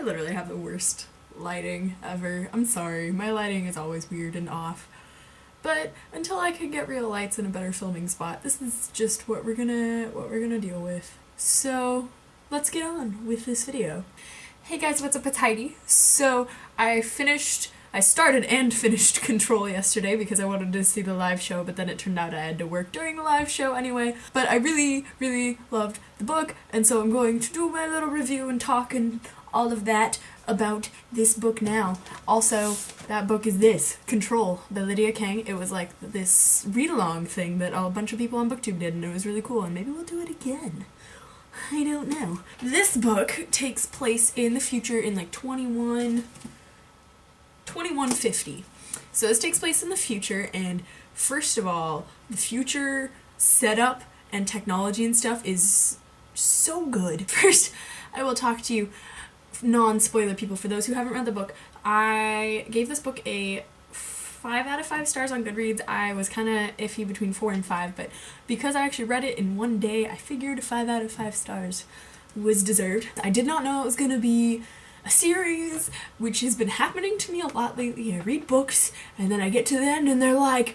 I literally have the worst lighting ever. I'm sorry, my lighting is always weird and off. But until I can get real lights in a better filming spot, this is just what we're gonna deal with. So let's get on with this video. Hey guys, what's up? It's Heidi. So I started and finished Control yesterday because I wanted to see the live show, but then it turned out I had to work during the live show anyway. But I really, really loved the book, and so I'm going to do my little review and talk and all of that about this book now. Also, that book is this, Control, by Lydia Kang. It was like this read-along thing that a bunch of people on BookTube did, and it was really cool, and maybe we'll do it again. I don't know. This book takes place in the future in like 2150. So this takes place in the future, and first of all, the future setup and technology and stuff is so good. First, I will talk to you non-spoiler people. For those who haven't read the book, I gave this book a 5 out of 5 stars on Goodreads. I was kind of iffy between 4 and 5, but because I actually read it in one day, I figured 5 out of 5 stars was deserved. I did not know it was going to be a series, which has been happening to me a lot lately. I read books, and then I get to the end, and they're like,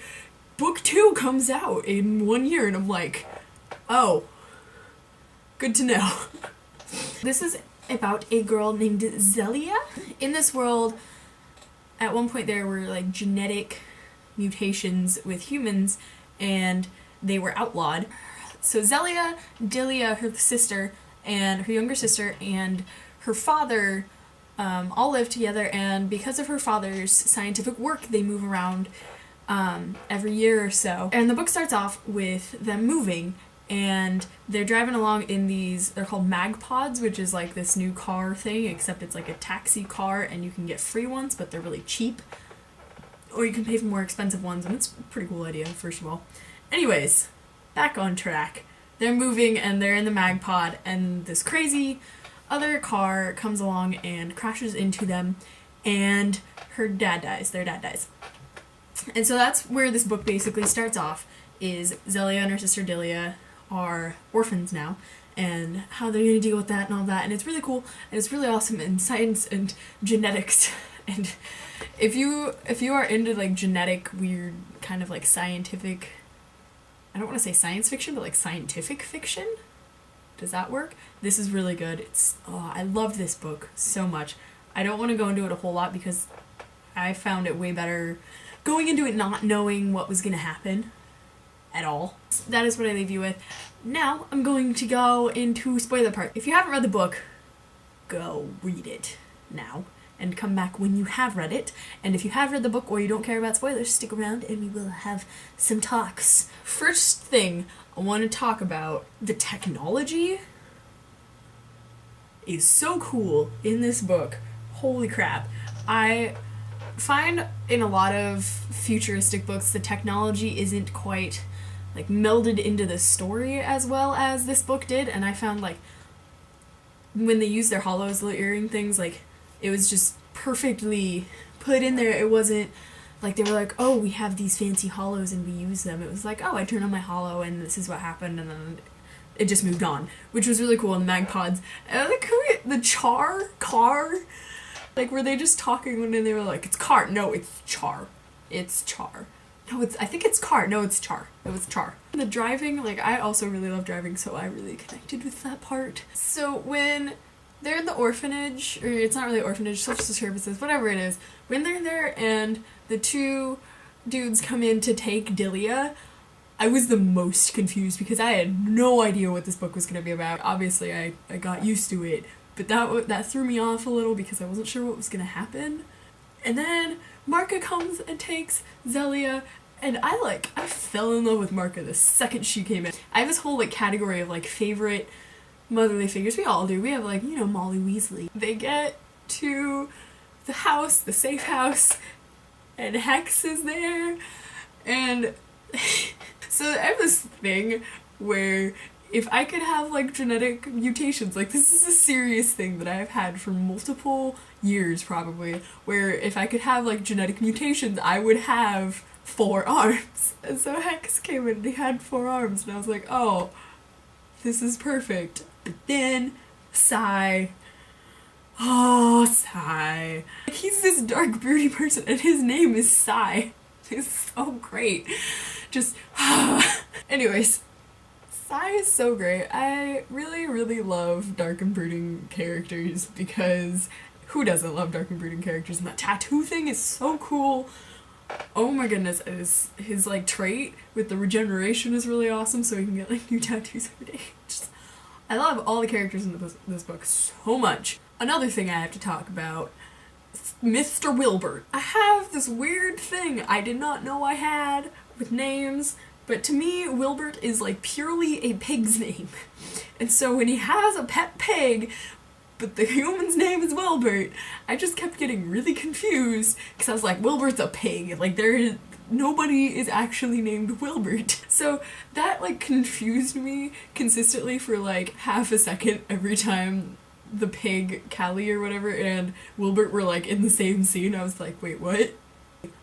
book 2 comes out in 1 year, and I'm like, oh, good to know. This is about a girl named Zelia. In this world, at one point there were like genetic mutations with humans, and they were outlawed. So Zelia, Delia, her sister, and her younger sister, and her father all live together, and because of her father's scientific work, they move around every year or so. And the book starts off with them moving, and they're driving along in these, they're called magpods, which is like this new car thing, except it's like a taxi car, and you can get free ones, but they're really cheap. Or you can pay for more expensive ones, and it's a pretty cool idea, first of all. Anyways, back on track. They're moving, and they're in the magpod, and this crazy other car comes along and crashes into them, and their dad dies. And so that's where this book basically starts off, is Zelia and her sister Delia are orphans now, and how they're going to deal with that and all that, and it's really cool, and it's really awesome in science and genetics. And if you are into like genetic, weird, kind of like scientific, I don't want to say science fiction, but like scientific fiction, does that work? This is really good. I loved this book so much. I don't want to go into it a whole lot because I found it way better going into it not knowing what was going to happen at all. That is what I leave you with. Now I'm going to go into spoiler part. If you haven't read the book, go read it now and come back when you have read it. And if you have read the book or you don't care about spoilers, stick around and we will have some talks. First thing I want to talk about, the technology is so cool in this book. Holy crap. I find in a lot of futuristic books the technology isn't quite like melded into the story as well as this book did, and I found like when they used their hollows, little earring things, like it was just perfectly put in there. It wasn't like they were like, oh, we have these fancy hollows and we use them. It was like, oh, I turned on my hollow and this is what happened, and then it just moved on, which was really cool in the magpods. And like the car, like were they just talking when they were like, it's car, no, it's char, it's char. No, I think it's car. No, it's char. It was char. The driving, like, I also really love driving, so I really connected with that part. So when they're in the orphanage, or it's not really orphanage, social services, whatever it is, when they're there and the two dudes come in to take Delia, I was the most confused because I had no idea what this book was going to be about. Obviously, I got used to it, but that threw me off a little because I wasn't sure what was going to happen. And then Marka comes and takes Zelia, and I fell in love with Marka the second she came in. I have this whole like category of like favorite motherly figures. We all do. We have like, you know, Molly Weasley. They get to the house, the safe house, and Hex is there, and so I have this thing where if I could have like genetic mutations, like this is a serious thing that I've had for multiple years probably, where if I could have like genetic mutations, I would have 4 arms. And so Hex came in and he had 4 arms, and I was like, oh, this is perfect. But then, sigh, oh, this dark broody person, and his name is Sai. It's so great. Just, anyways, Sai is so great. I really, really love dark and brooding characters, because who doesn't love dark and brooding characters? And that tattoo thing is so cool. Oh my goodness, his like trait with the regeneration is really awesome, so he can get like new tattoos every day. Just, I love all the characters in this book so much. Another thing I have to talk about, Mr. Wilbur. I have this weird thing I did not know I had with names, but to me, Wilbur is like purely a pig's name. And so when he has a pet pig, but the human's name is Wilbur, I just kept getting really confused, because I was like, Wilbur's a pig, like nobody is actually named Wilbur. So that like confused me consistently for like half a second every time the pig, Callie or whatever, and Wilbur were like in the same scene. I was like, wait, what?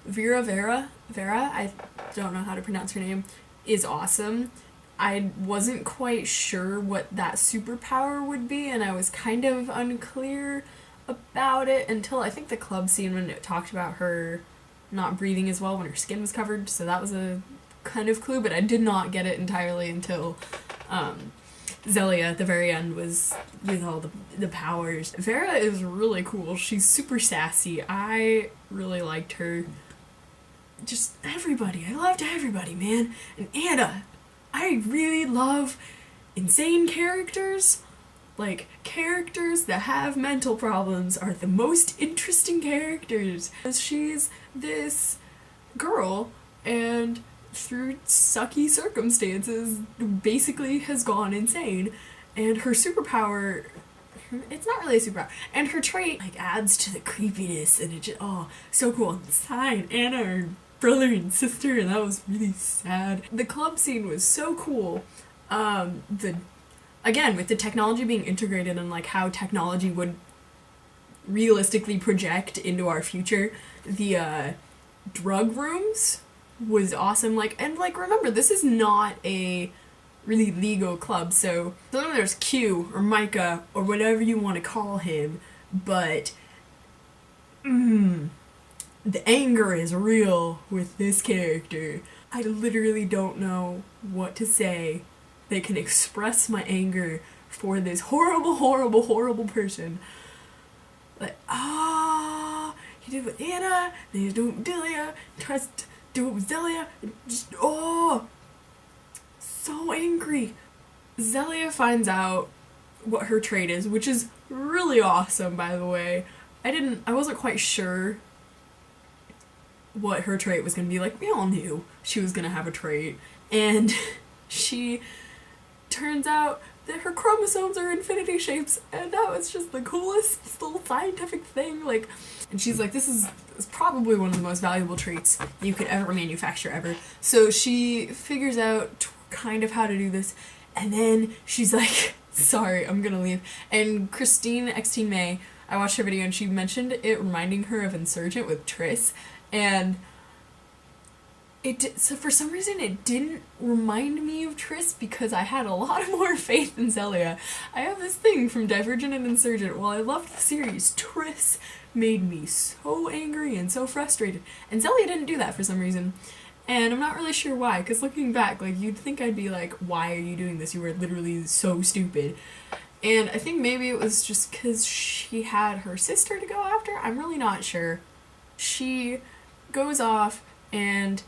Vera, I don't know how to pronounce her name, is awesome. I wasn't quite sure what that superpower would be, and I was kind of unclear about it until I think the club scene when it talked about her not breathing as well when her skin was covered, so that was a kind of clue, but I did not get it entirely until Zelia at the very end was with all the powers. Vera is really cool. She's super sassy. I really liked her. Just everybody. I loved everybody, man. And Anna. I really love insane characters. Like, characters that have mental problems are the most interesting characters. She's this girl, and through sucky circumstances, basically has gone insane. And her superpower, it's not really a superpower, and her trait, like, adds to the creepiness, and it just, oh, so cool. Sai and Anna are brother and sister, and that was really sad. The club scene was so cool. Again, with the technology being integrated and like how technology would realistically project into our future, the drug rooms was awesome. And remember, this is not a really legal club, so there's Q or Micah or whatever you want to call him, but the anger is real with this character. I literally don't know what to say that can express my anger for this horrible, horrible, horrible person. Like, he did it with Anna, then he's doing it with Delia, tries to do it with Zelia, just, so angry. Zelia finds out what her trait is, which is really awesome, by the way. I wasn't quite sure what her trait was gonna be. Like, we all knew she was gonna have a trait, and she turns out that her chromosomes are infinity shapes, and that was just the coolest little scientific thing. Like, and she's like, this is probably one of the most valuable traits you could ever manufacture ever. So she figures out kind of how to do this, and then she's like, sorry, I'm gonna leave. And Christine X-Teen May, I watched her video, and she mentioned it reminding her of Insurgent with Triss, and so for some reason it didn't remind me of Triss, because I had a lot more faith in Zelia. I have this thing from Divergent and Insurgent. While I loved the series, Triss made me so angry and so frustrated, and Zelia didn't do that for some reason. And I'm not really sure why, because looking back, like, you'd think I'd be like, why are you doing this? You were literally so stupid. And I think maybe it was just because she had her sister to go after. I'm really not sure. She goes off and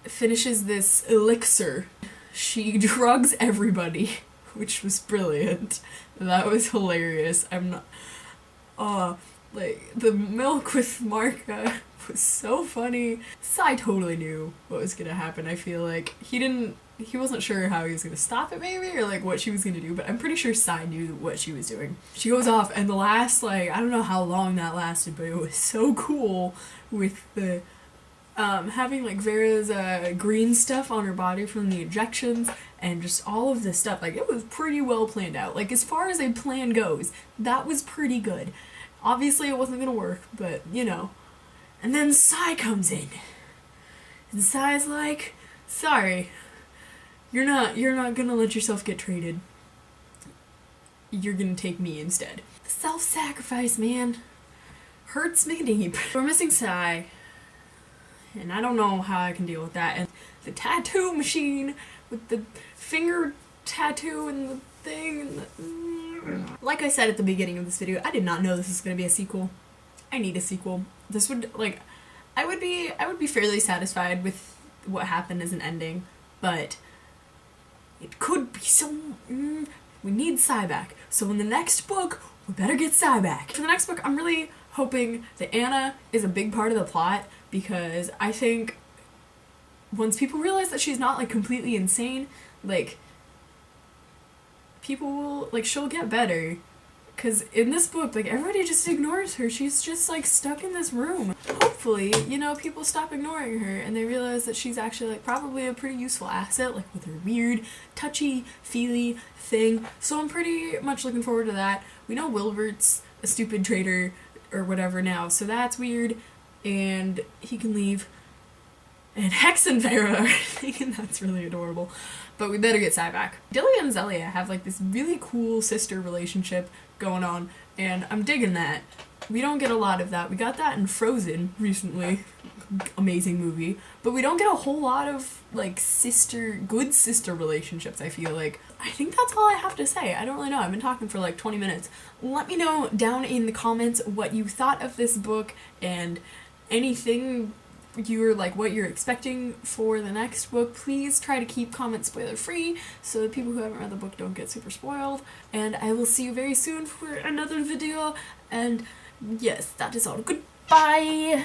finishes this elixir. She drugs everybody, which was brilliant. That was hilarious. Like, the milk with Marka was so funny. Sai totally knew what was gonna happen. I feel like he wasn't sure how he was gonna stop it, maybe, or like what she was gonna do, but I'm pretty sure Sai knew what she was doing. She goes off, and the last, like, I don't know how long that lasted, but it was so cool with the having like Vera's green stuff on her body from the injections, and just all of this stuff. Like, it was pretty well planned out. Like, as far as a plan goes, that was pretty good. Obviously it wasn't gonna work, but you know. And then Sai comes in, and Sai's like, sorry, you're not gonna let yourself get traded. You're gonna take me instead. Self-sacrifice, man. hurts me deep. We're missing Sai, and I don't know how I can deal with that. And the tattoo machine with the finger tattoo and the thing and the... Like I said at the beginning of this video, I did not know this was gonna be a sequel. I need a sequel. This would, like, I would be fairly satisfied with what happened as an ending, but it could be so... we need Sai back. So in the next book, we better get Sai back. For the next book, I'm really hoping that Anna is a big part of the plot, because I think once people realize that she's not, like, completely insane, like, people will, like, she'll get better. Because in this book, like, everybody just ignores her. She's just, like, stuck in this room. Hopefully, you know, people stop ignoring her and they realize that she's actually, like, probably a pretty useful asset, like, with her weird, touchy-feely thing. So I'm pretty much looking forward to that. We know Wilbert's a stupid traitor or whatever now, so that's weird. And he can leave. And Hex and Vera are thinking that's really adorable. But we better get Sai back. Dilly and Zelia have, like, this really cool sister relationship going on, and I'm digging that. We don't get a lot of that. We got that in Frozen recently. Amazing movie. But we don't get a whole lot of, like, good sister relationships, I feel like. I think that's all I have to say. I don't really know. I've been talking for, like, 20 minutes. Let me know down in the comments what you thought of this book and anything what you're expecting for the next book. Please try to keep comments spoiler free so that people who haven't read the book don't get super spoiled. And I will see you very soon for another video. And yes, that is all. Goodbye!